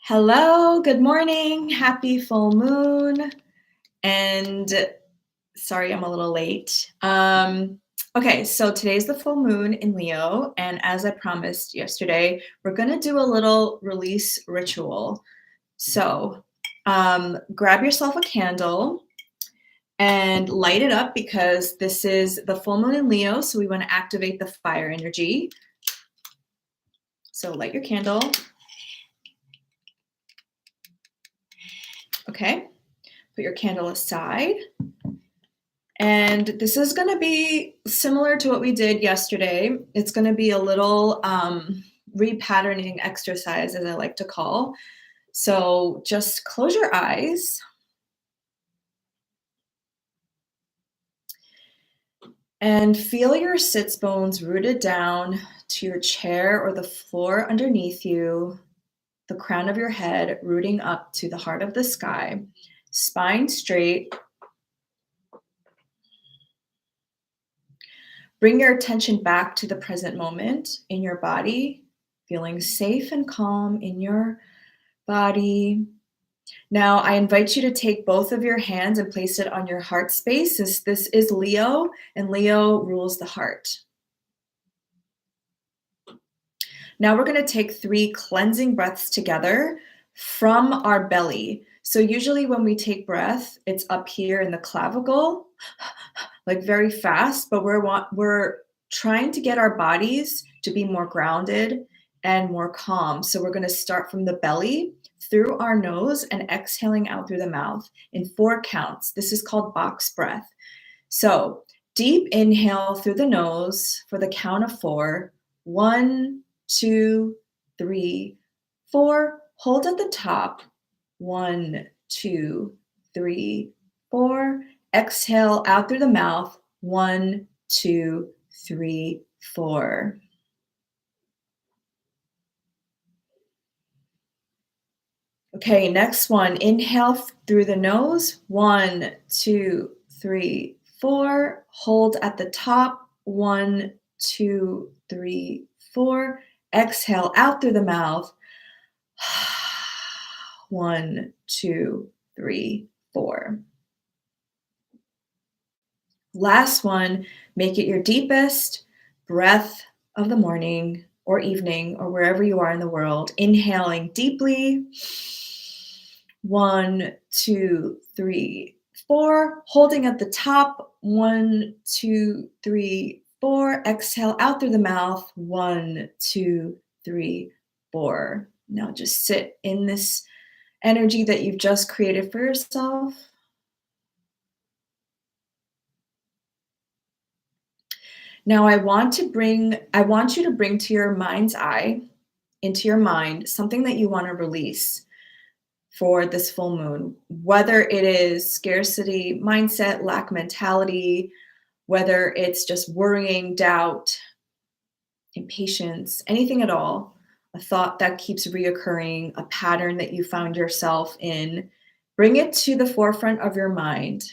Hello, good morning, happy full moon, and sorry I'm a little late. Okay, so today's the full moon in Leo, and as I promised yesterday, we're gonna do a little release ritual. So grab yourself a candle and light it up because this is the full moon in Leo, so we want to activate the fire energy. So light your candle. Okay, put your candle aside. And this is going to be similar to what we did yesterday. It's going to be a little repatterning exercise, as I like to call. So just close your eyes. And feel your sits bones rooted down to your chair or the floor underneath you, the crown of your head rooting up to the heart of the sky, spine straight. Bring your attention back to the present moment in your body, feeling safe and calm in your body. Now, I invite you to take both of your hands and place it on your heart space. This is Leo, and Leo rules the heart. Now we're going to take 3 cleansing breaths together from our belly. So usually when we take breath, it's up here in the clavicle, like very fast, but we're trying to get our bodies to be more grounded and more calm. So we're going to start from the belly through our nose and exhaling out through the mouth in 4 counts. This is called box breath. So deep inhale through the nose for the count of 4. 1, 2, 3, 4. Hold at the top. 1, 2, 3, 4. Exhale out through the mouth. 1, 2, 3, 4. Okay, next one. Inhale through the nose. 1, 2, 3, 4. Hold at the top. 1, 2, 3, 4. Exhale out through the mouth. 1, 2, 3, 4. Last one, make it your deepest breath of the morning or evening or wherever you are in the world. Inhaling deeply. 1, 2, 3, 4. Holding at the top. 1, 2, 3, 4. Exhale out through the mouth. 1, 2, 3, 4. Now just sit in this energy that you've just created for yourself. Now I want you to bring to your mind's eye, into your mind, something that you want to release for this full moon, whether it is scarcity mindset, lack mentality, whether it's just worrying, doubt, impatience, anything at all, a thought that keeps reoccurring, a pattern that you found yourself in. Bring it to the forefront of your mind.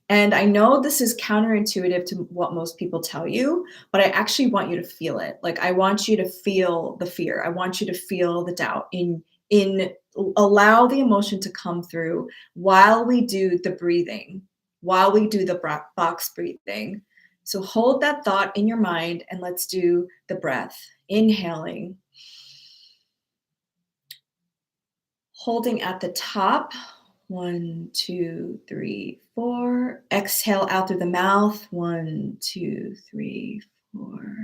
And I know this is counterintuitive to what most people tell you, but I actually want you to feel it. Like I want you to feel the fear. I want you to feel the doubt in allow the emotion to come through while we do the breathing, while we do the box breathing. So hold that thought in your mind and let's do the breath. Inhaling. Holding at the top. 1, 2, 3, 4. Exhale out through the mouth. 1, 2, 3, 4.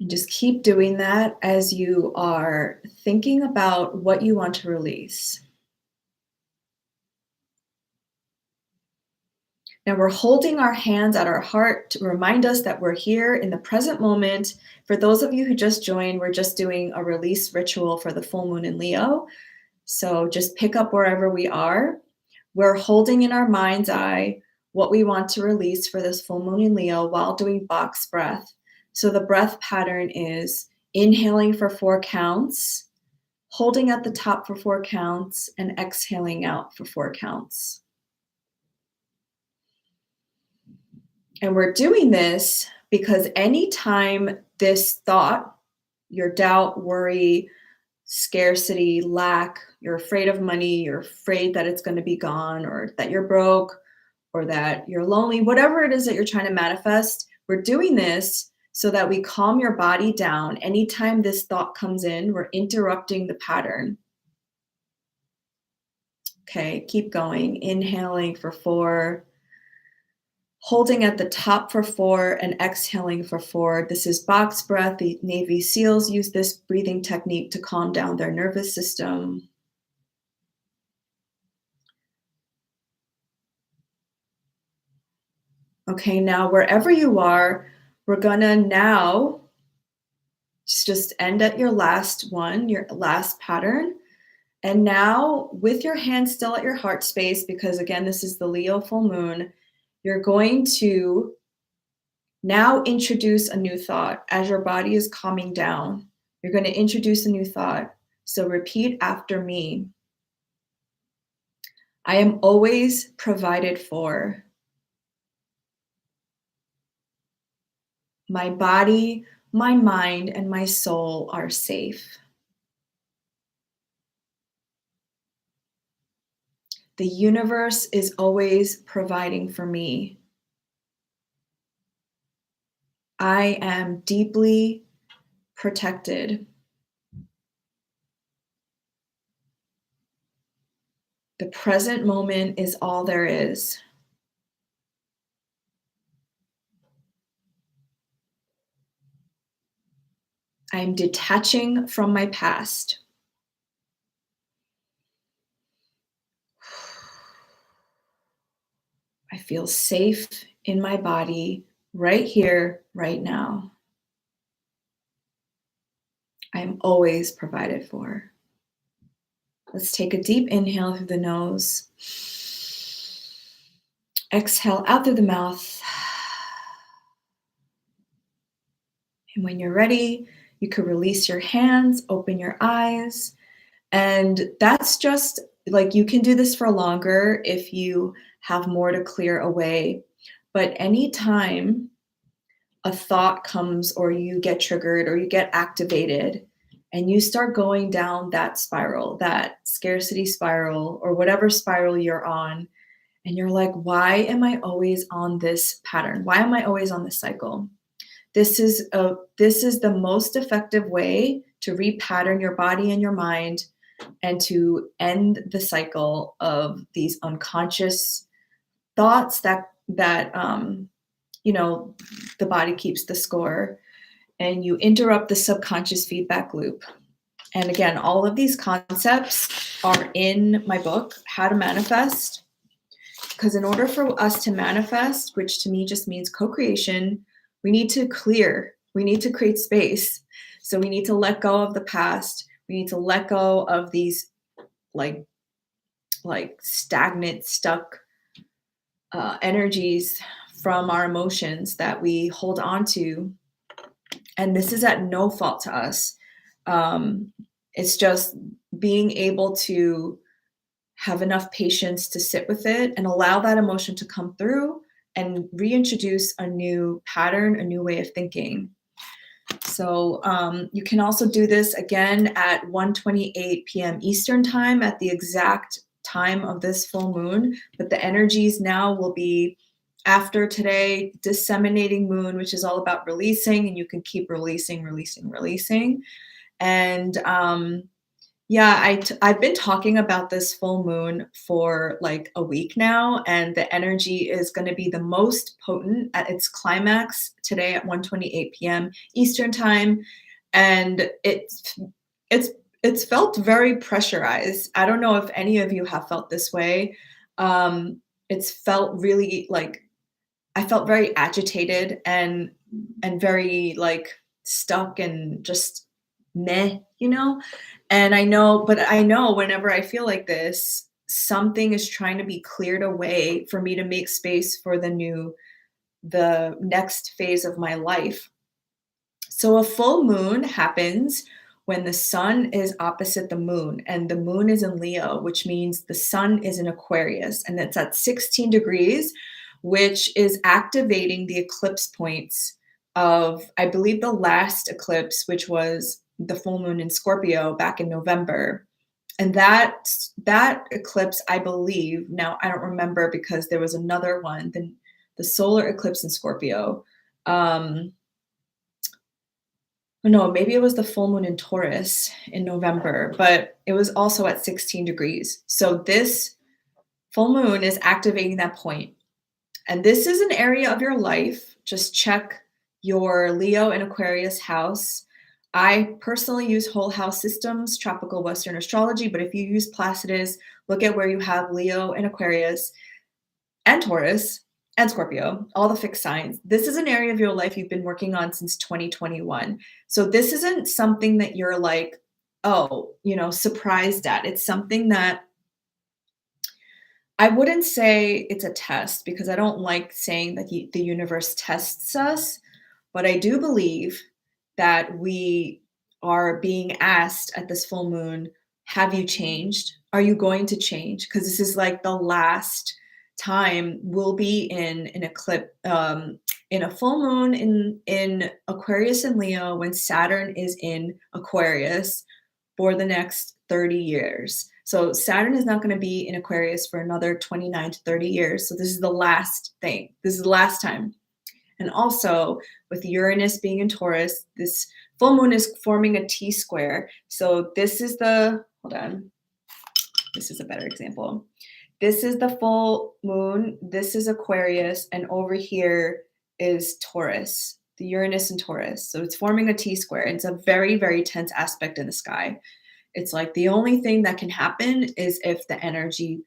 And just keep doing that as you are thinking about what you want to release. Now we're holding our hands at our heart to remind us that we're here in the present moment. For those of you who just joined, we're just doing a release ritual for the full moon in Leo. So just pick up wherever we are. We're holding in our mind's eye what we want to release for this full moon in Leo while doing box breath. So the breath pattern is inhaling for 4 counts, holding at the top for 4 counts, and exhaling out for 4 counts. And we're doing this because anytime this thought your doubt, worry, scarcity, lack, you're afraid of money, you're afraid that it's going to be gone, or that you're broke, or that you're lonely, whatever it is that you're trying to manifest, we're doing this so that we calm your body down. Anytime this thought comes in, we're interrupting the pattern. Okay, keep going. Inhaling for 4, holding at the top for 4, and exhaling for 4. This is box breath. The Navy SEALs use this breathing technique to calm down their nervous system. Okay, now wherever you are, we're gonna now just end at your last one, your last pattern. And now, with your hand still at your heart space, because again, this is the Leo full moon, you're going to now introduce a new thought. As your body is calming down, you're going to introduce a new thought. So repeat after me. I am always provided for. My body, my mind, and my soul are safe. The universe is always providing for me. I am deeply protected. The present moment is all there is. I am detaching from my past. I feel safe in my body right here, right now. I am always provided for. Let's take a deep inhale through the nose. Exhale out through the mouth. And when you're ready, you could release your hands, open your eyes. And that's just like, you can do this for longer if you have more to clear away. But anytime a thought comes, or you get triggered, or you get activated, and you start going down that spiral, that scarcity spiral, or whatever spiral you're on, and you're like, why am I always on this pattern? Why am I always on this cycle? This is the most effective way to repattern your body and your mind, and to end the cycle of these unconscious thoughts that the body keeps the score, and you interrupt the subconscious feedback loop. And again, all of these concepts are in my book, How to Manifest, because in order for us to manifest, which to me just means co-creation, we need to clear, we need to create space. So we need to let go of the past. We need to let go of these like stagnant, stuck energies from our emotions that we hold on to. And this is at no fault to us. It's just being able to have enough patience to sit with it and allow that emotion to come through and reintroduce a new pattern, a new way of thinking. So you can also do this again at 1:28 p.m. Eastern time, at the exact time of this full moon. But the energies now will be after today, disseminating moon, which is all about releasing, and you can keep releasing. And I've been talking about this full moon for like a week now, and the energy is going to be the most potent at its climax today at 1:28 p.m. Eastern time, and it's felt very pressurized. I don't know if any of you have felt this way. It's felt really like I felt very agitated and very like stuck and just meh, you know? And I know whenever I feel like this, something is trying to be cleared away for me to make space for the next phase of my life. So a full moon happens when the sun is opposite the moon, and the moon is in Leo, which means the sun is in Aquarius, and it's at 16 degrees, which is activating the eclipse points of, I believe, the last eclipse, which was the full moon in Scorpio back in November. And that eclipse, I believe, now I don't remember because there was another one, the solar eclipse in Scorpio. No, maybe it was the full moon in Taurus in November, but it was also at 16 degrees. So this full moon is activating that point. And this is an area of your life. Just check your Leo and Aquarius house. I personally use whole house systems, tropical Western astrology, but if you use Placidus, look at where you have Leo and Aquarius and Taurus and Scorpio, all the fixed signs. This is an area of your life you've been working on since 2021. So this isn't something that you're like, oh, surprised at. It's something that I wouldn't say it's a test because I don't like saying that the universe tests us, but I do believe that we are being asked at this full moon, have you changed? Are you going to change? Because this is like the last time we'll be in an eclipse, in a full moon in Aquarius and Leo when Saturn is in Aquarius for the next 30 years. So Saturn is not going to be in Aquarius for another 29 to 30 years. So this is the last thing. This is the last time. And also with Uranus being in Taurus, this full moon is forming a T square. So this is hold on. This is a better example. This is the full moon. This is Aquarius. And over here is Taurus, the Uranus and Taurus. So it's forming a T square. It's a very, very tense aspect in the sky. It's like the only thing that can happen is if the energy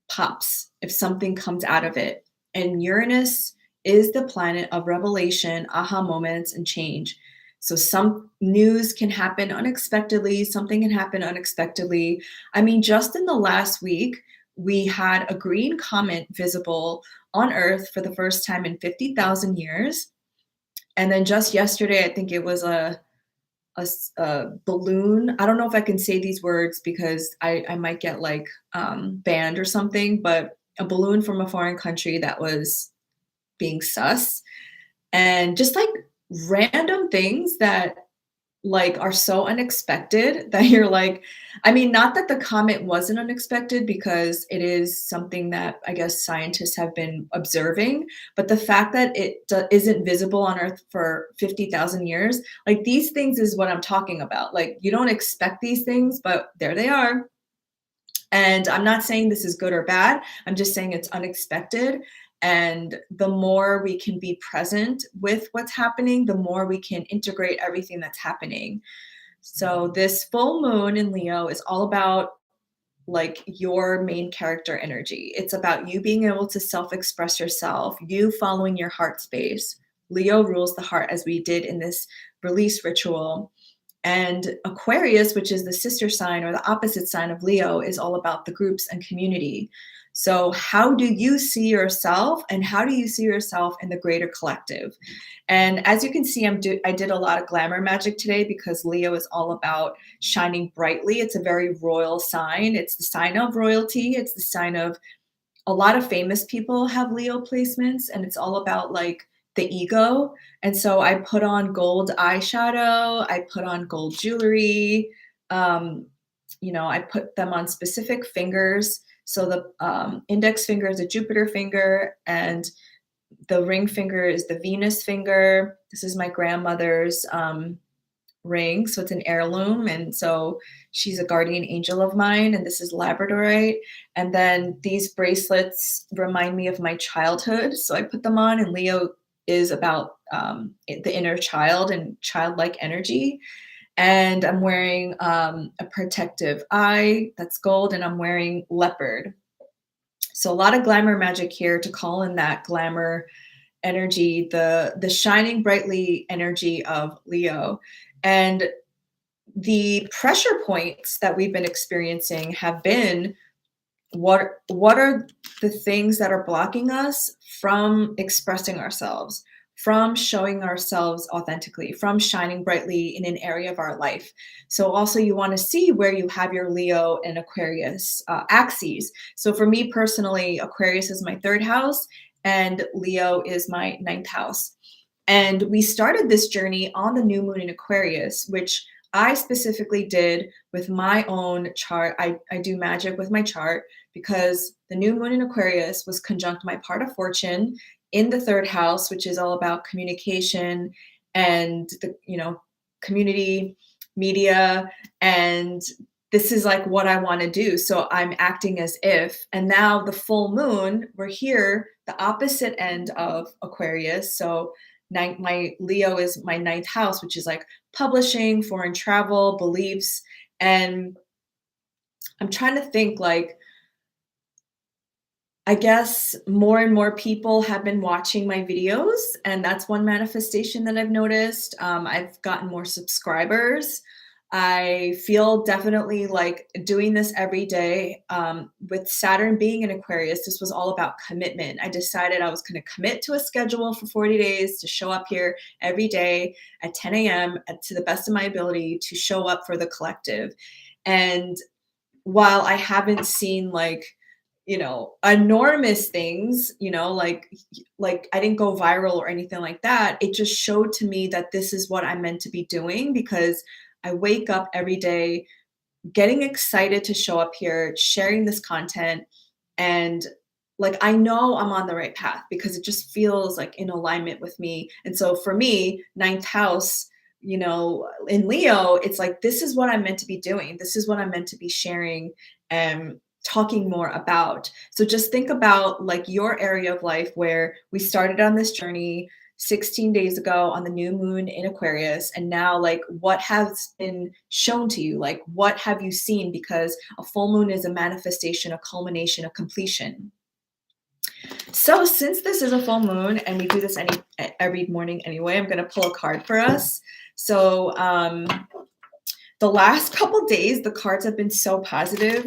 pops, if something comes out of it. And Uranus is the planet of revelation, aha moments, and change. So some news can happen unexpectedly. Something can happen unexpectedly. I mean, just in the last week, we had a green comet visible on Earth for the first time in 50,000 years. And then just yesterday, I think it was a balloon. I don't know if I can say these words because I might get like banned or something, but a balloon from a foreign country that was being sus, and just like random things that like are so unexpected that you're like, I mean, not that the comet wasn't unexpected because it is something that I guess scientists have been observing, but the fact that it isn't visible on Earth for 50,000 years, like these things is what I'm talking about. Like you don't expect these things, but there they are. And I'm not saying this is good or bad. I'm just saying it's unexpected. And the more we can be present with what's happening, the more we can integrate everything that's happening. So this full moon in Leo is all about like your main character energy. It's about you being able to self-express yourself, you following your heart space. Leo rules the heart, as we did in this release ritual. And Aquarius, which is the sister sign or the opposite sign of Leo, is all about the groups and community. So how do you see yourself and how do you see yourself in the greater collective? And as you can see, I did a lot of glamour magic today because Leo is all about shining brightly. It's a very royal sign. It's the sign of royalty. It's the sign of a lot of famous people have Leo placements, and it's all about like the ego. And so I put on gold eyeshadow, I put on gold jewelry, I put them on specific fingers. So the index finger is a Jupiter finger, and the ring finger is the Venus finger. This is my grandmother's ring, so it's an heirloom, and so she's a guardian angel of mine, and this is labradorite. And then these bracelets remind me of my childhood, so I put them on, and Leo is about the inner child and childlike energy. And I'm wearing a protective eye that's gold, and I'm wearing leopard. So a lot of glamour magic here to call in that glamour energy, the shining brightly energy of Leo. And the pressure points that we've been experiencing have been what are the things that are blocking us from expressing ourselves, from showing ourselves authentically, from shining brightly in an area of our life. So also you want to see where you have your Leo and Aquarius axes. So for me personally, Aquarius is my 3rd house and Leo is my 9th house. And we started this journey on the new moon in Aquarius, which I specifically did with my own chart. I do magic with my chart because the new moon in Aquarius was conjunct my part of fortune in the third house, which is all about communication and the, community, media, and this is like what I want to do. So I'm acting as if, and now the full moon, we're here, the opposite end of Aquarius. So my Leo is my ninth house, which is like publishing, foreign travel, beliefs. And I'm trying to think like, I guess more and more people have been watching my videos, and that's one manifestation that I've noticed. I've gotten more subscribers. I feel definitely like doing this every day. With Saturn being in Aquarius, this was all about commitment. I decided I was going to commit to a schedule for 40 days to show up here every day at 10 a.m. To the best of my ability to show up for the collective. And while I haven't seen like, enormous things, like I didn't go viral or anything like that. It just showed to me that this is what I'm meant to be doing because I wake up every day getting excited to show up here, sharing this content. And like, I know I'm on the right path because it just feels like in alignment with me. And so for me, ninth house, in Leo, it's like, this is what I'm meant to be doing. This is what I'm meant to be sharing and talking more about. So just think about like your area of life where we started on this journey 16 days ago on the new moon in Aquarius. And now like what has been shown to you? Like what have you seen? Because a full moon is a manifestation, a culmination, a completion. So since this is a full moon and we do this every morning anyway, I'm going to pull a card for us. So the last couple days, the cards have been so positive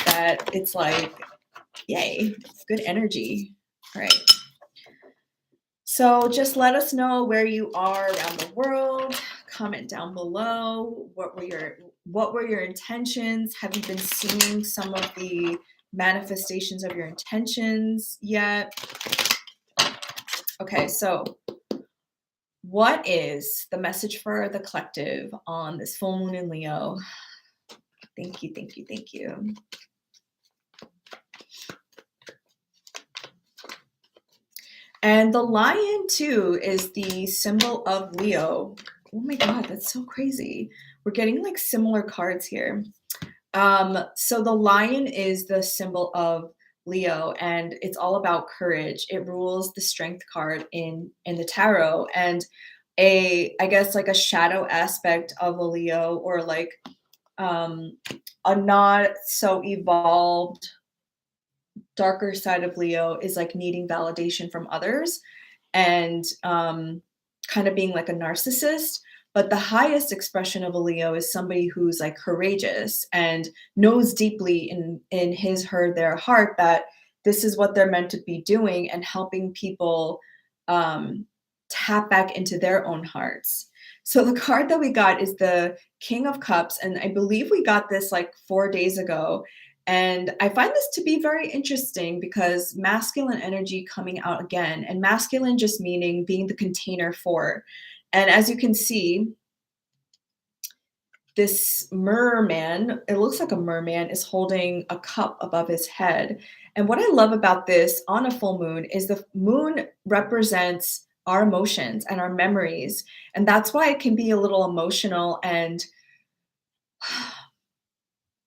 that it's like, yay, it's good energy. All right. So just let us know where you are around the world. Comment down below. What were your intentions? Have you been seeing some of the manifestations of your intentions yet? Okay, so what is the message for the collective on this full moon in Leo? Thank you, thank you, thank you. And the lion too is the symbol of Leo. Oh my God, that's so crazy. We're getting like similar cards here. So the lion is the symbol of Leo, and it's all about courage. It rules the strength card in the tarot, and I guess like a shadow aspect of a Leo, or like a not so evolved darker side of Leo is like needing validation from others and kind of being like a narcissist. But the highest expression of a Leo is somebody who's like courageous and knows deeply in his, her, their heart that this is what they're meant to be doing and helping people tap back into their own hearts. So the card that we got is the King of Cups, and I believe we got this like 4 days ago. And I find this to be very interesting because masculine energy coming out again, and masculine just meaning being the container for. And as you can see, this merman, it looks like a merman, is holding a cup above his head. And what I love about this on a full moon is the moon represents our emotions and our memories. And that's why it can be a little emotional. And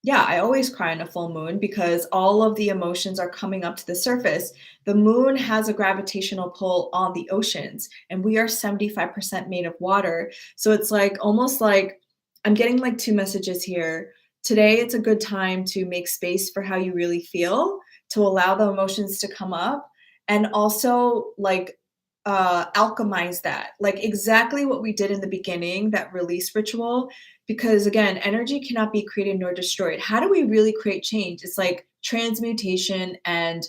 yeah, I always cry on a full moon because all of the emotions are coming up to the surface. The moon has a gravitational pull on the oceans, and we are 75% made of water. So it's like almost like I'm getting like two messages here. Today, it's a good time to make space for how you really feel, to allow the emotions to come up, and also like alchemize that, like exactly what we did in the beginning, that release ritual. Because again, energy cannot be created nor destroyed. How do we really create change? It's like transmutation and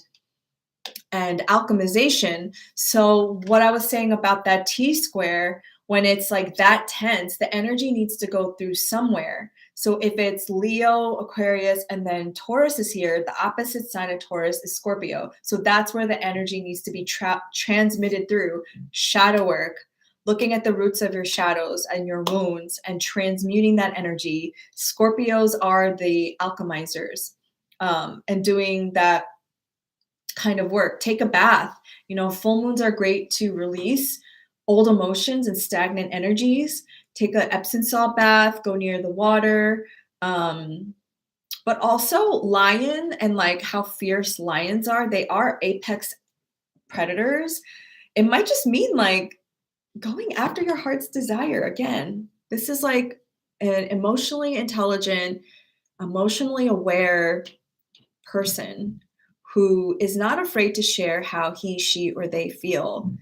alchemization. So what I was saying about that T square, when it's like that tense, the energy needs to go through somewhere. So if it's Leo, Aquarius, and then Taurus is here, the opposite sign of Taurus is Scorpio. So that's where the energy needs to be transmitted through shadow work, looking at the roots of your shadows and your wounds and transmuting that energy. Scorpios are the alchemizers, and doing that kind of work. Take a bath. Full moons are great to release old emotions and stagnant energies. Take a Epsom salt bath, go near the water. But also lion and like how fierce lions are, they are apex predators. It might just mean like going after your heart's desire again. This is like an emotionally intelligent, emotionally aware person who is not afraid to share how he, she, or they feel.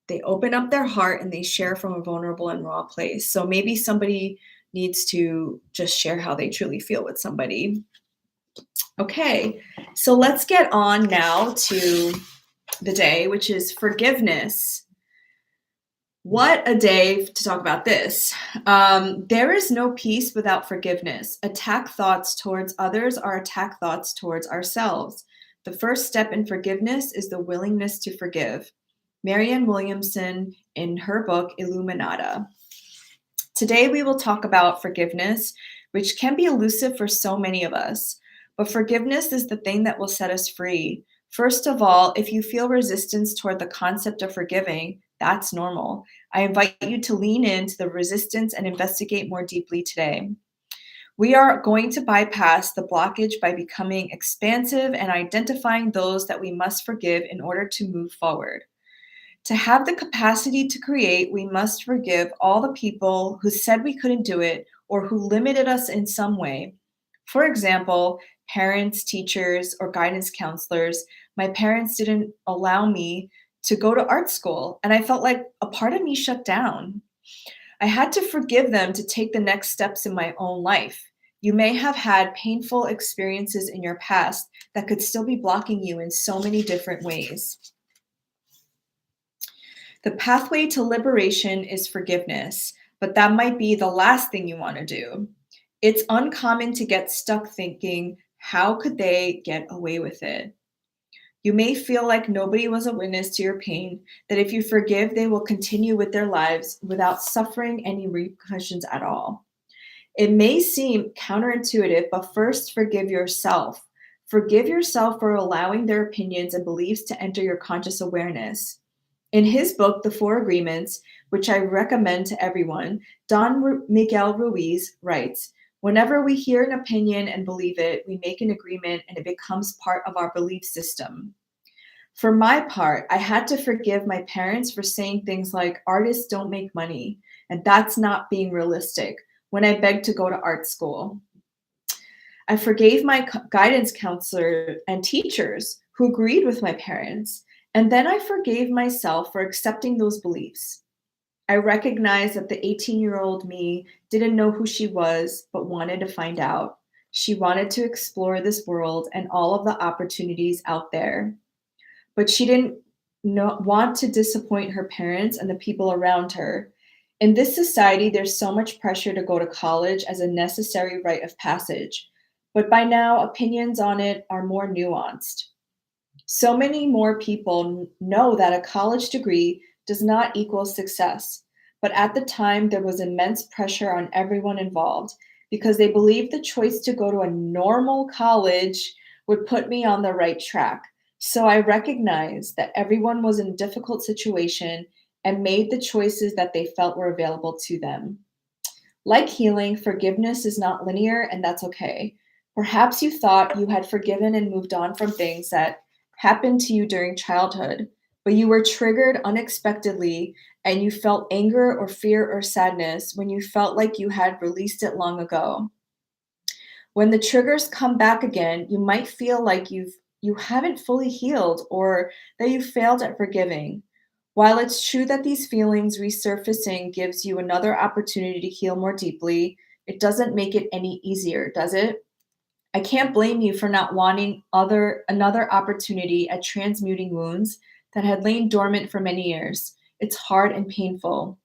They open up their heart and they share from a vulnerable and raw place. So maybe somebody needs to just share how they truly feel with somebody. Okay, so let's get on now to the day, which is forgiveness. What a day to talk about this. There is no peace without forgiveness. Attack thoughts towards others are attack thoughts towards ourselves. The first step in forgiveness is the willingness to forgive. Marianne Williamson in her book, Illuminata. Today we will talk about forgiveness, which can be elusive for so many of us. But forgiveness is the thing that will set us free. First of all, if you feel resistance toward the concept of forgiving, that's normal. I invite you to lean into the resistance and investigate more deeply today. We are going to bypass the blockage by becoming expansive and identifying those that we must forgive in order to move forward. To have the capacity to create, we must forgive all the people who said we couldn't do it or who limited us in some way. For example, parents, teachers, or guidance counselors. My parents didn't allow me to go to art school, and I felt like a part of me shut down. I had to forgive them to take the next steps in my own life. You may have had painful experiences in your past that could still be blocking you in so many different ways. The pathway to liberation is forgiveness, but that might be the last thing you want to do. It's uncommon to get stuck thinking, how could they get away with it? You may feel like nobody was a witness to your pain, that if you forgive, they will continue with their lives without suffering any repercussions at all. It may seem counterintuitive, but first forgive yourself. Forgive yourself for allowing their opinions and beliefs to enter your conscious awareness. In his book, The Four Agreements, which I recommend to everyone, Don Miguel Ruiz writes, whenever we hear an opinion and believe it, we make an agreement and it becomes part of our belief system. For my part, I had to forgive my parents for saying things like, artists don't make money, and that's not being realistic, when I begged to go to art school. I forgave my guidance counselor and teachers who agreed with my parents, and then I forgave myself for accepting those beliefs. I recognized that the 18-year-old me didn't know who she was, but wanted to find out. She wanted to explore this world and all of the opportunities out there. But she didn't want to disappoint her parents and the people around her. In this society, there's so much pressure to go to college as a necessary rite of passage. But by now, opinions on it are more nuanced. So many more people know that a college degree does not equal success. But at the time, there was immense pressure on everyone involved because they believed the choice to go to a normal college would put me on the right track. So I recognized that everyone was in a difficult situation and made the choices that they felt were available to them. Like healing, forgiveness is not linear, and that's okay. Perhaps you thought you had forgiven and moved on from things that happened to you during childhood, but you were triggered unexpectedly and you felt anger or fear or sadness when you felt like you had released it long ago. When the triggers come back again, you might feel like you haven't fully healed or that you failed at forgiving. While it's true that these feelings resurfacing gives you another opportunity to heal more deeply, it doesn't make it any easier, does it? I can't blame you for not wanting another opportunity at transmuting wounds that had lain dormant for many years. It's hard and painful.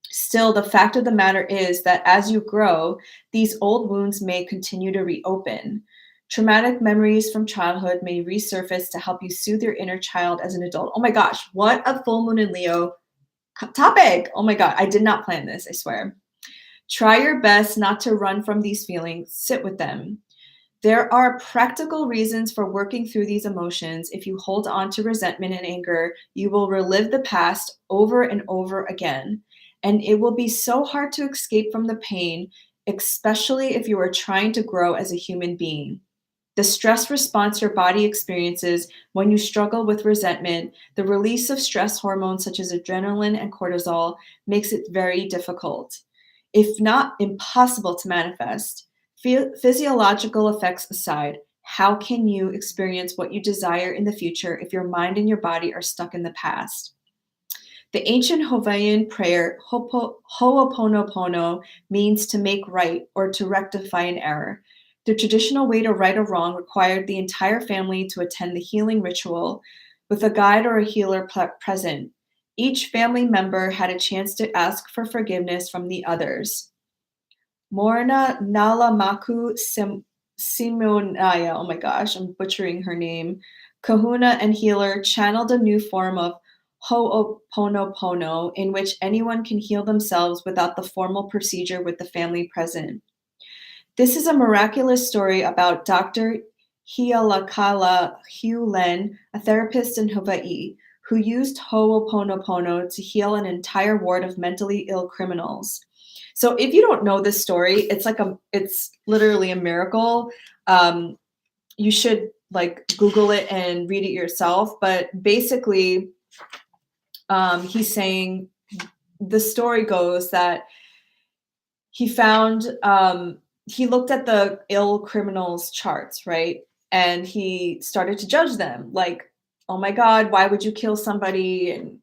Still, the fact of the matter is that as you grow, these old wounds may continue to reopen. Traumatic memories from childhood may resurface to help you soothe your inner child as an adult. Oh my gosh, what a full moon in Leo topic. Oh my God, I did not plan this, I swear. Try your best not to run from these feelings, sit with them. There are practical reasons for working through these emotions. If you hold on to resentment and anger, you will relive the past over and over again. And it will be so hard to escape from the pain, especially if you are trying to grow as a human being. The stress response your body experiences when you struggle with resentment, the release of stress hormones such as adrenaline and cortisol, makes it very difficult, if not impossible, to manifest. Physiological effects aside, how can you experience what you desire in the future if your mind and your body are stuck in the past? The ancient Hawaiian prayer, Ho'oponopono, means to make right or to rectify an error. The traditional way to right a wrong required the entire family to attend the healing ritual with a guide or a healer present. Each family member had a chance to ask for forgiveness from the others. Morna Nalamaku Simonaya, oh my gosh, I'm butchering her name, kahuna and healer, channeled a new form of Ho'oponopono in which anyone can heal themselves without the formal procedure with the family present. This is a miraculous story about Dr. Hialakala Hugh Len, a therapist in Hawaii, who used Ho'oponopono to heal an entire ward of mentally ill criminals. So if you don't know this story, it's literally a miracle. You should like Google it and read it yourself. But basically, he's saying the story goes that he found he looked at the ill criminals charts, right? And he started to judge them like, oh my God, why would you kill somebody? And,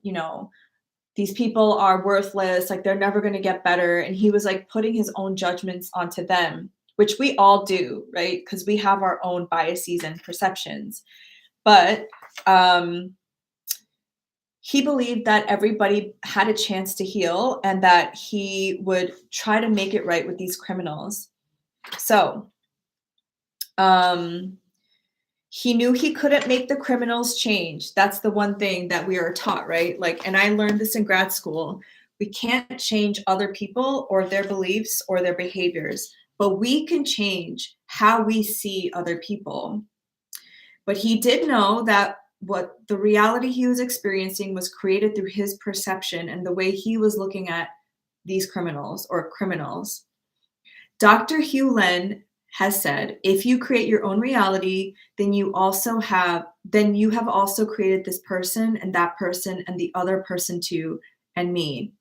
these people are worthless, like they're never going to get better. And he was like putting his own judgments onto them, which we all do, right? Because we have our own biases and perceptions. But he believed that everybody had a chance to heal and that he would try to make it right with these criminals. So he knew he couldn't make the criminals change. That's the one thing that we are taught, right? Like, and I learned this in grad school. We can't change other people or their beliefs or their behaviors, but we can change how we see other people. But he did know that what the reality he was experiencing was created through his perception and the way he was looking at these criminals or criminals. Dr. Hugh Len has said, if you create your own reality, then you have also created this person and that person and the other person too, and me.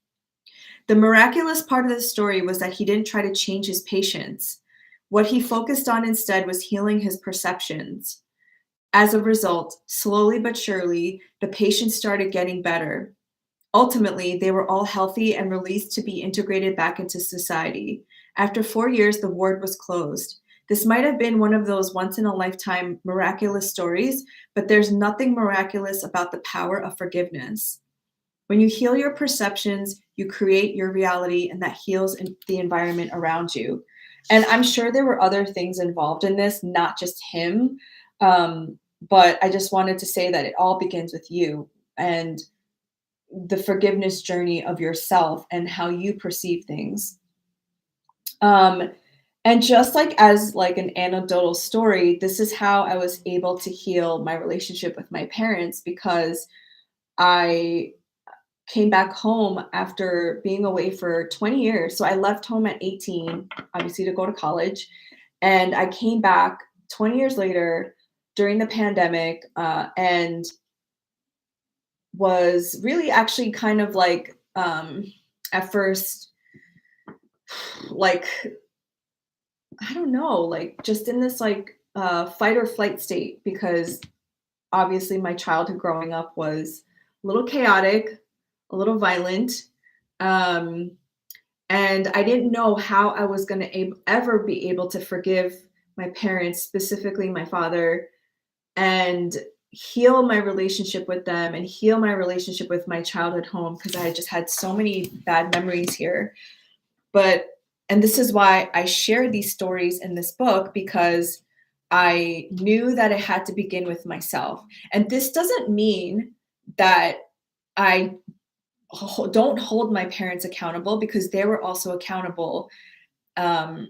The miraculous part of the story was that he didn't try to change his patients. What he focused on instead was healing his perceptions. As a result, slowly but surely, the patients started getting better. Ultimately, they were all healthy and released to be integrated back into society. After 4 years, the ward was closed. This might have been one of those once-in-a-lifetime miraculous stories, but there's nothing miraculous about the power of forgiveness. When you heal your perceptions, you create your reality, and that heals the environment around you. And I'm sure there were other things involved in this, not just him. But I just wanted to say that it all begins with you and the forgiveness journey of yourself and how you perceive things. And just like as like an anecdotal story, this is how I was able to heal my relationship with my parents, because I came back home after being away for 20 years. So I left home at 18, obviously to go to college. And I came back 20 years later during the pandemic, and was really actually kind of like, at first, like, I don't know, like just in this like fight or flight state, because obviously my childhood growing up was a little chaotic, a little violent. Um, and I didn't know how I was going to ever be able to forgive my parents, specifically my father, and heal my relationship with them and heal my relationship with my childhood home, because I just had so many bad memories here. And this is why I share these stories in this book, because I knew that it had to begin with myself. And this doesn't mean that I don't hold my parents accountable because they were also accountable. Um,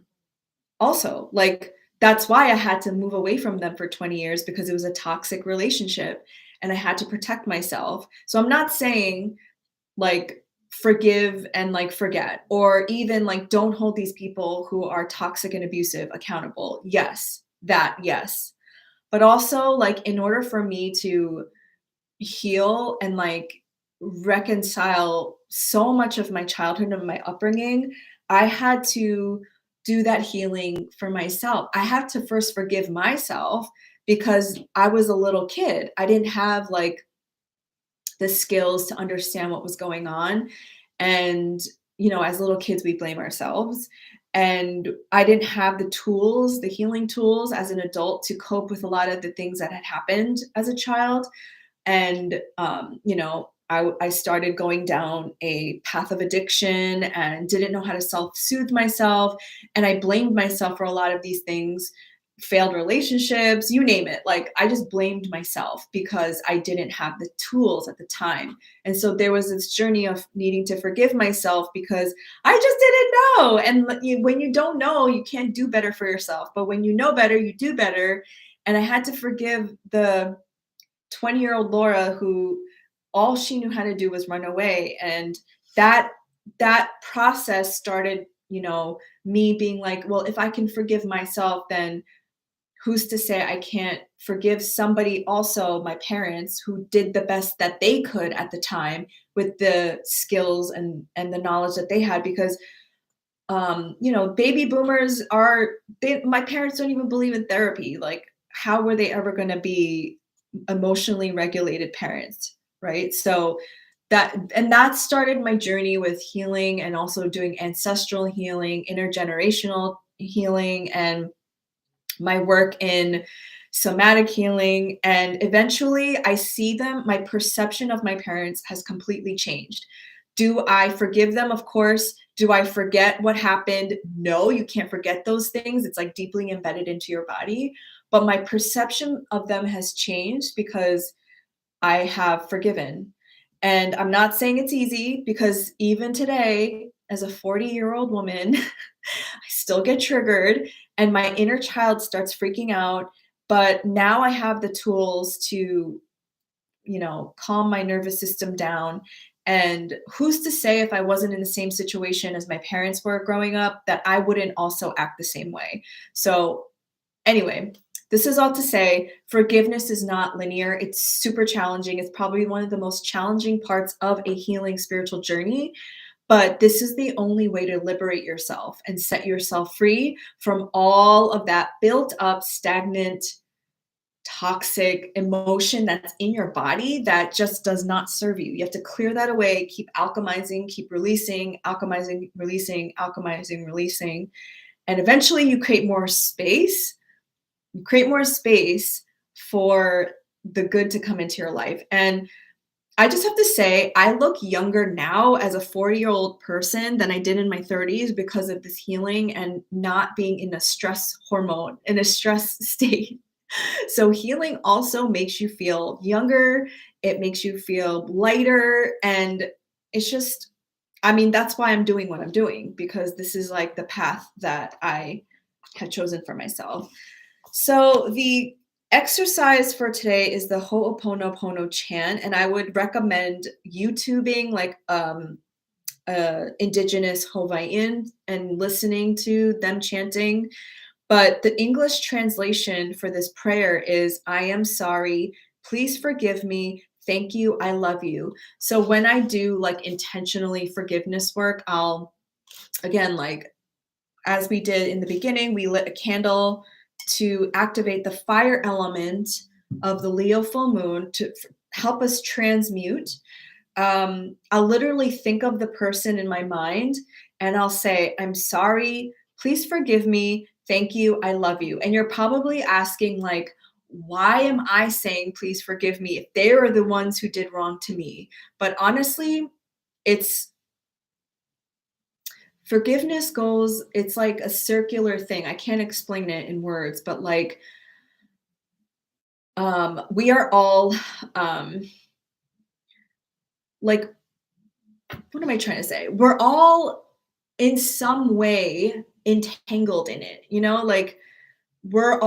Also, like, that's why I had to move away from them for 20 years because it was a toxic relationship and I had to protect myself. So I'm not saying like forgive and like forget, or even like don't hold these people who are toxic and abusive accountable. Yes, that, yes. But also, like, in order for me to heal and like reconcile so much of my childhood and my upbringing, I had to do that healing for myself. I had to first forgive myself because I was a little kid. I didn't have like the skills to understand what was going on. And, as little kids, we blame ourselves. And I didn't have the tools, the healing tools as an adult to cope with a lot of the things that had happened as a child. And I started going down a path of addiction and didn't know how to self-soothe myself, and I blamed myself for a lot of these things, failed relationships, you name it. Like, I just blamed myself because I didn't have the tools at the time. And so there was this journey of needing to forgive myself because I just didn't know. And when you don't know, you can't do better for yourself, but when you know better, you do better. And I had to forgive the 20-year-old Laura who all she knew how to do was run away. And that that process started, me being like, well, if I can forgive myself, then who's to say I can't forgive somebody, also my parents, who did the best that they could at the time with the skills and the knowledge that they had. Because baby boomers my parents don't even believe in therapy. Like, how were they ever going to be emotionally regulated parents, right? So that started my journey with healing and also doing ancestral healing, intergenerational healing, and my work in somatic healing. And eventually my perception of my parents has completely changed. Do I forgive them? Of course. Do I forget what happened? No, you can't forget those things. It's like deeply embedded into your body. But my perception of them has changed because I have forgiven. And I'm not saying it's easy, because even today, as a 40-year-old woman, I still get triggered and my inner child starts freaking out. But now I have the tools to, calm my nervous system down. And who's to say, if I wasn't in the same situation as my parents were growing up, that I wouldn't also act the same way. So, anyway, this is all to say forgiveness is not linear. It's super challenging. It's probably one of the most challenging parts of a healing spiritual journey. But this is the only way to liberate yourself and set yourself free from all of that built up, stagnant, toxic emotion that's in your body that just does not serve you. You have to clear that away, keep alchemizing, keep releasing, alchemizing, releasing, alchemizing, releasing. And eventually you create more space for the good to come into your life. And I just have to say, I look younger now as a 40-year-old person than I did in my 30s because of this healing and not being in a stress state. So healing also makes you feel younger, it makes you feel lighter, and it's just, I mean, that's why I'm doing what I'm doing, because this is like the path that I have chosen for myself. So the exercise for today is the Ho'oponopono chant, and I would recommend YouTubing like indigenous Hawaiian and listening to them chanting. But the English translation for this prayer is, I am sorry, please forgive me, thank you, I love you. So when I do like intentionally forgiveness work, I'll, again, like as we did in the beginning, we lit a candle to activate the fire element of the Leo full moon to help us transmute. I'll literally think of the person in my mind and I'll say, I'm sorry, please forgive me, thank you, I love you. And you're probably asking, like, why am I saying please forgive me if they are the ones who did wrong to me? But honestly, it's forgiveness goes, it's like a circular thing. I can't explain it in words, but like, we are all, like, what am I trying to say? We're all in some way entangled in it, you know, like we're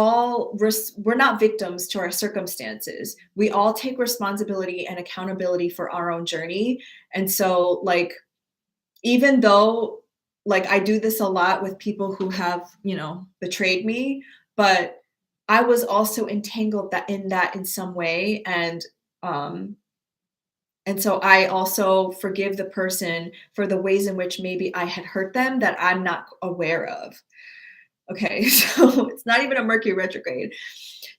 not victims to our circumstances. We all take responsibility and accountability for our own journey. And so like even though like I do this a lot with people who have, you know, betrayed me, but I was also entangled that in some way. Um and so I also forgive the person for the ways in which maybe I had hurt them that I'm not aware of. Okay, so it's not even a Mercury retrograde.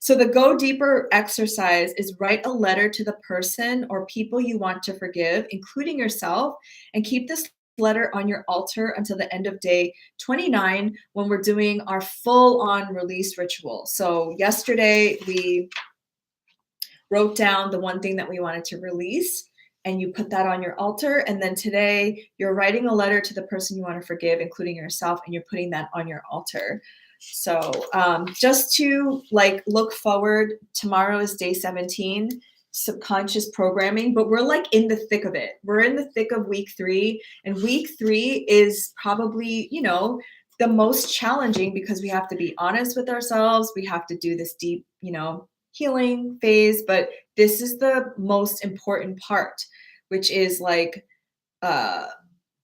So the go deeper exercise is write a letter to the person or people you want to forgive, including yourself, and keep this letter on your altar until the end of day 29 when we're doing our full on release ritual. So yesterday we wrote down the one thing that we wanted to release and you put that on your altar, and then today you're writing a letter to the person you want to forgive, including yourself, and you're putting that on your altar. So just to like look forward, tomorrow is day 17, subconscious programming, but we're like in the thick of it. We're in the thick of week 3, and week 3 is probably, you know, the most challenging because we have to be honest with ourselves. We have to do this deep, you know, healing phase, but this is the most important part, which is like uh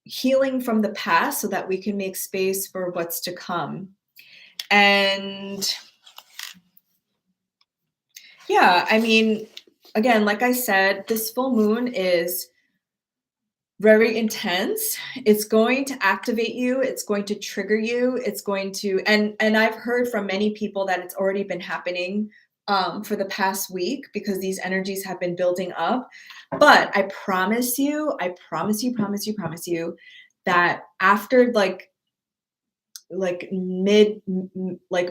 healing from the past so that we can make space for what's to come. And yeah, I mean, again, like I said, this full moon is very intense. It's going to activate you, it's going to trigger you, it's going to and I've heard from many people that it's already been happening for the past week because these energies have been building up. But I promise you, promise you that after like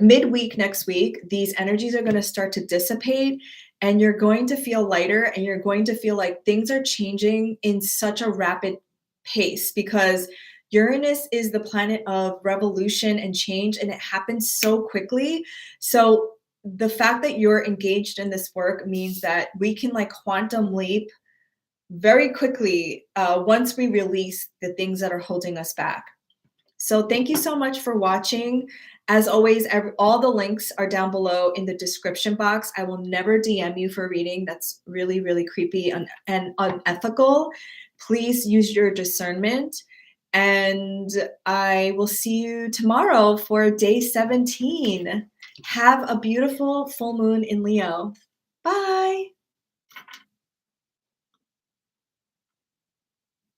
midweek next week, these energies are going to start to dissipate, and you're going to feel lighter, and you're going to feel like things are changing in such a rapid pace because Uranus is the planet of revolution and change, and it happens so quickly. So the fact that you're engaged in this work means that we can like quantum leap very quickly once we release the things that are holding us back. So thank you so much for watching. As always, all the links are down below in the description box. I will never DM you for reading. That's really, really creepy and unethical. Please use your discernment. And I will see you tomorrow for day 17. Have a beautiful full moon in Leo. Bye.